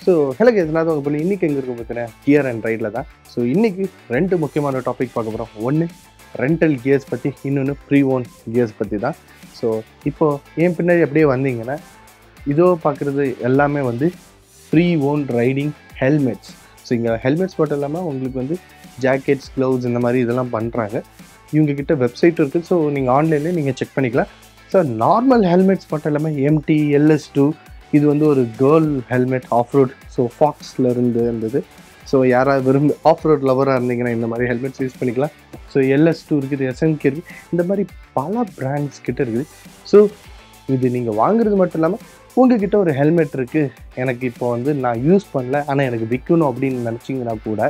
So hello case, நான் தான் போல இன்றைக்கி எங்கே இருக்க பார்த்தீங்கன்னா கியர் அண்ட் ரைடில் தான். ஸோ இன்றைக்கி 2 முக்கியமான டாபிக் பார்க்க போகிறோம். ஒன்று ரெண்டல் கியர்ஸ் பற்றி, இன்னொன்று ப்ரீ ஓன் கியர்ஸ் பற்றி தான். ஸோ இப்போது என் பின்னாடி அப்படியே வந்தீங்கன்னா இதோ பார்க்குறது எல்லாமே வந்து pre own riding helmets. So இங்கே ஹெல்மெட்ஸ் மட்டும் இல்லாமல் உங்களுக்கு வந்து ஜாக்கெட்ஸ், க்ளவுஸ் இந்த மாதிரி இதெல்லாம் பண்ணுறாங்க. இவங்கக்கிட்ட வெப்சைட் இருக்குது. ஸோ நீங்கள் ஆன்லைன்லேயே நீங்கள் செக் பண்ணிக்கலாம். ஸோ நார்மல் ஹெல்மெட்ஸ் மட்டும் இல்லாமல் எம்டி, LS2, இது வந்து ஒரு கேர்ள் ஹெல்மெட் ஆஃப்ரோட். ஸோ ஃபாக்ஸ்லேருந்து இருந்தது. ஸோ யாராவது ஆஃப்ரோட் லவராக இருந்தீங்கன்னா இந்த மாதிரி ஹெல்மெட்ஸ் யூஸ் பண்ணிக்கலாம். ஸோ LS2 இருக்குது, SMK இருக்குது, இந்த மாதிரி பல பிராண்ட்ஸ் கிட்ட இருக்குது. ஸோ இது நீங்கள் வாங்குறது மட்டும் இல்லாமல் உங்ககிட்ட ஒரு ஹெல்மெட் இருக்குது, எனக்கு இப்போ வந்து நான் யூஸ் பண்ணல ஆனால் எனக்கு விற்கணும் அப்படின்னு நினச்சிங்கன்னா கூட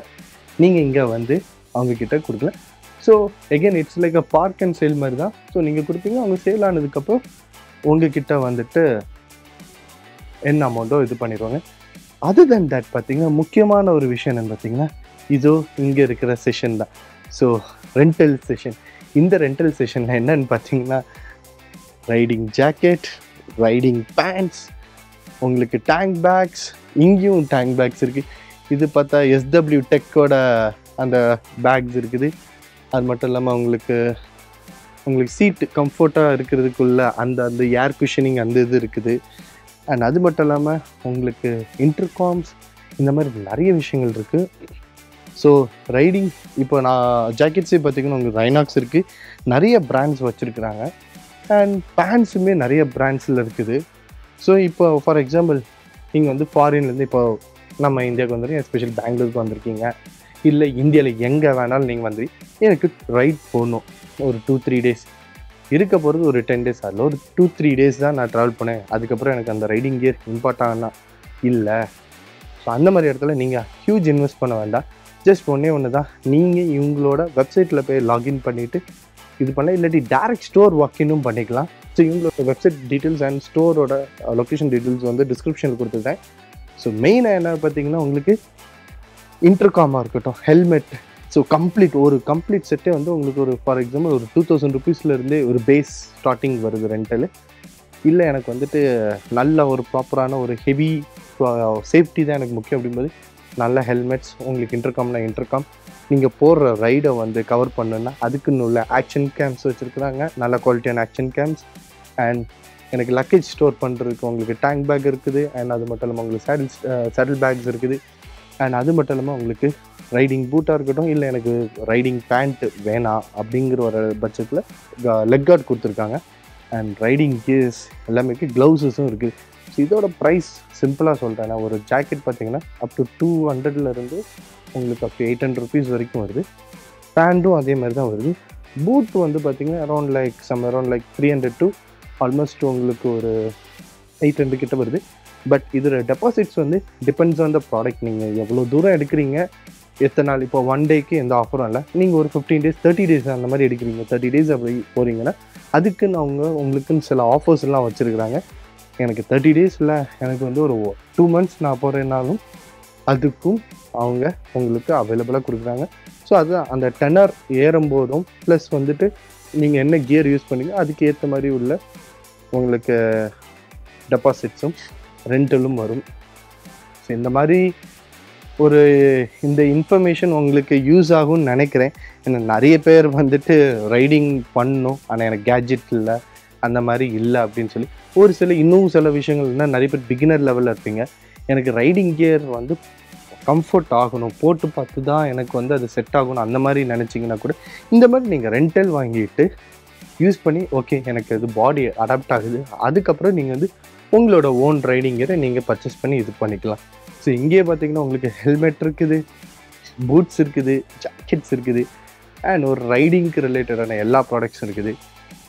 நீங்கள் இங்கே வந்து அவங்கக்கிட்ட கொடுக்கலாம். So again it's like a park and sale மாதிரி தான். ஸோ நீங்கள் கொடுப்பீங்க, அவங்க சேல் ஆனதுக்கப்புறம் உங்ககிட்ட வந்துட்டு என்ன அமௌண்ட்டோ இது பண்ணிடுவாங்க. அதர் தென் தட் பார்த்தீங்கன்னா முக்கியமான ஒரு விஷயம் என்னென்னு பார்த்தீங்கன்னா இதோ இங்கே இருக்கிற செஷன் தான். So rental session. இந்த ரெண்டல் செஷனில் என்னன்னு பார்த்தீங்கன்னா ரைடிங் ஜாக்கெட், ரைடிங் பேண்ட்ஸ், உங்களுக்கு டேங்க் பேக்ஸ், இங்கேயும் டேங்க் பேக்ஸ் இருக்குது. இது பார்த்தா SW டெக்கோட அந்த பேக்ஸ் இருக்குது. அது மட்டும் இல்லாமல் உங்களுக்கு சீட்டு கம்ஃபர்ட்டாக இருக்கிறதுக்குள்ள அந்த ஏர் குஷனிங் அந்த இது இருக்குது. அண்ட் அது மட்டும் இல்லாமல் உங்களுக்கு இன்டர்காம்ஸ், இந்த மாதிரி நிறைய விஷயங்கள் இருக்குது. ஸோ ரைடிங் இப்போ நான் ஜாக்கெட்ஸே பார்த்திங்கன்னா உங்களுக்கு ரைனாக்ஸ் இருக்குது, நிறைய பிராண்ட்ஸ் வச்சுருக்குறாங்க. அண்ட் பேண்ட்ஸுமே நிறைய பிராண்ட்ஸில் இருக்குது. ஸோ இப்போ ஃபார் எக்ஸாம்பிள் நீங்கள் வந்து ஃபாரின்லேருந்து இப்போ நம்ம இந்தியாவுக்கு வந்துருக்கீங்க, எஸ்பெஷலி பெங்களூருக்கு வந்திருக்கீங்க, இல்லை இந்தியாவில் எங்கே வேணாலும் நீங்கள் வந்து எனக்கு ரைட் போகணும், ஒரு 2-3 டேஸ் இருக்க போகிறது, ஒரு 10 டேஸ் ஆகல, ஒரு 2-3 டேஸ் தான் நான் ட்ராவல் பண்ணேன், அதுக்கப்புறம் எனக்கு அந்த ரைடிங் கியர் இம்பார்ட்டானா இல்லை. ஸோ அந்த மாதிரி இடத்துல நீங்கள் ஹியூஜ் இன்வெஸ்ட் பண்ண வேண்டாம். ஜஸ்ட் ஒன்று தான், நீங்கள் இவங்களோட வெப்சைட்டில் போய் லாகின் பண்ணிவிட்டு இது பண்ணலாம். இல்லாட்டி டேரெக்ட் ஸ்டோர் வாக்கினும் பண்ணிக்கலாம். ஸோ இவங்களோட வெப்சைட் டீட்டெயில்ஸ் அண்ட் ஸ்டோரோட லொக்கேஷன் டீட்டெயில்ஸ் வந்து டிஸ்கிரிப்ஷனில் கொடுத்துருக்கேன். ஸோ மெயினாக என்ன பார்த்தீங்கன்னா உங்களுக்கு இன்டர்காமாக இருக்கட்டும், ஹெல்மெட், ஸோ ஒரு கம்ப்ளீட் செட்டே வந்து உங்களுக்கு ஒரு ஃபார் எக்ஸாம்பிள் ஒரு 2000 ருபீஸ்லேருந்தே ஒரு பேஸ் ஸ்டார்டிங் வருது ரெண்டலு. இல்லை எனக்கு வந்துட்டு நல்ல ஒரு ப்ராப்பரான ஒரு ஹெவி சேஃப்டி தான் எனக்கு முக்கியம் அப்படிங்கும்போது நல்ல ஹெல்மெட்ஸ், உங்களுக்கு இன்டர்காம் நீங்கள் போடுற ரைடை வந்து கவர் பண்ணுன்னா அதுக்குன்னு உள்ள ஆக்ஷன் கேம்ஸ் வச்சுருக்குறாங்க, நல்ல குவாலிட்டியான ஆக்ஷன் கேம்ஸ். அண்ட் எனக்கு லக்கேஜ் ஸ்டோர் பண்ணுறதுக்கு உங்களுக்கு டேங்க் பேக் இருக்குது. அண்ட் அது மட்டும் இல்லாமல் உங்களுக்கு சேடில் பேக்ஸ் இருக்குது. அண்ட் அது மட்டும் இல்லாமல் உங்களுக்கு ரைடிங் பூட்டாக இருக்கட்டும், இல்லை எனக்கு ரைடிங் பேண்ட்டு வேணாம் அப்படிங்கிற ஒரு பட்சத்தில் லெக் கார்ட் கொடுத்துருக்காங்க. அண்ட் ரைடிங் கியர்ஸ் எல்லாமே இருக்குது, க்ளவுஸஸும் இருக்குது. ஸோ இதோட ப்ரைஸ் சிம்பிளாக சொல்கிறேன். நான் ஒரு ஜாக்கெட் பார்த்தீங்கன்னா அப் டு 200 உங்களுக்கு அப் டு 800 ருபீஸ் வரைக்கும் வருது. பேண்ட்டும் அதே மாதிரி தான் வருது. பூட் வந்து பார்த்திங்கன்னா அரௌண்ட் லைக் 300 to ஆல்மோஸ்ட் உங்களுக்கு ஒரு 800 கிட்ட வருது. பட் இதோட டெபாசிட்ஸ் வந்து டிபெண்ட்ஸ் ஆன் த ப்ராடக்ட். நீங்கள் எவ்வளோ தூரம் எடுக்கிறீங்க, எத்தனை நாள், இப்போ 1 டேக்கு எந்த ஆஃபரும் இல்லை, நீங்கள் ஒரு 15 டேஸ் 30 டேஸ் அந்த மாதிரி எடுக்கிறீங்க, 30 டேஸ் அப்படி போகிறீங்கன்னா அதுக்குன்னு உங்களுக்குன்னு சில ஆஃபர்ஸ் எல்லாம் வச்சுருக்குறாங்க. எனக்கு 30 டேஸில் எனக்கு வந்து ஒரு 2 months நான் போகிறேன்னாலும் அதுக்கும் அவங்க உங்களுக்கு அவைலபிளாக கொடுக்குறாங்க. ஸோ அதுதான் அந்த டெனர் ஏறும்போதும் ப்ளஸ் வந்துட்டு நீங்கள் என்ன கியர் யூஸ் பண்ணீங்க அதுக்கு ஏற்ற மாதிரி உள்ள உங்களுக்கு டெபாசிட்ஸும் ரெண்டலும் வரும். ஸோ இந்த மாதிரி இந்த இன்ஃபர்மேஷன் உங்களுக்கு யூஸ் ஆகும்னு நினைக்கிறேன். ஏன்னா நிறைய பேர் வந்துட்டு ரைடிங் பண்ணணும் ஆனால் எனக்கு கேட்ஜெட் இல்லை, அந்த மாதிரி இல்லை அப்படின்னு சொல்லி இன்னும் சில விஷயங்கள்னா நிறைய பேர் பிகினர் லெவலில் இருப்பீங்க. எனக்கு ரைடிங் கியர் வந்து கம்ஃபர்ட் ஆகணும், போட்டு பார்த்து தான் எனக்கு வந்து அது செட் ஆகணும், அந்த மாதிரி நினச்சிங்கன்னா கூட இந்த மாதிரி நீங்கள் ரெண்டல் வாங்கிட்டு யூஸ் பண்ணி ஓகே எனக்கு அது பாடி அடாப்ட் ஆகுது, அதுக்கப்புறம் நீங்கள் வந்து உங்களோட ஓன் ரைடிங் கியரை நீங்கள் பர்ச்சேஸ் பண்ணி இது பண்ணிக்கலாம். ஸோ இங்கேயே பார்த்தீங்கன்னா உங்களுக்கு ஹெல்மெட் இருக்குது, பூட்ஸ் இருக்குது, ஜாக்கெட்ஸ் இருக்குது, அண்ட் ஒரு ரைடிங்க்கு ரிலேட்டடான எல்லா ப்ராடக்ட்ஸும் இருக்குது.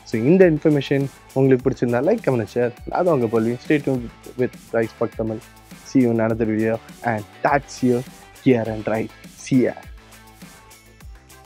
ஸோ இந்த இன்ஃபர்மேஷன் உங்களுக்கு பிடிச்சிருந்தா லைக், கமெண்ட், ஷேர். நான் உங்கள் போல்வி. Stay tuned with Drivespark Tamil. See you in another video, and that's your Gear and Ride. See ya.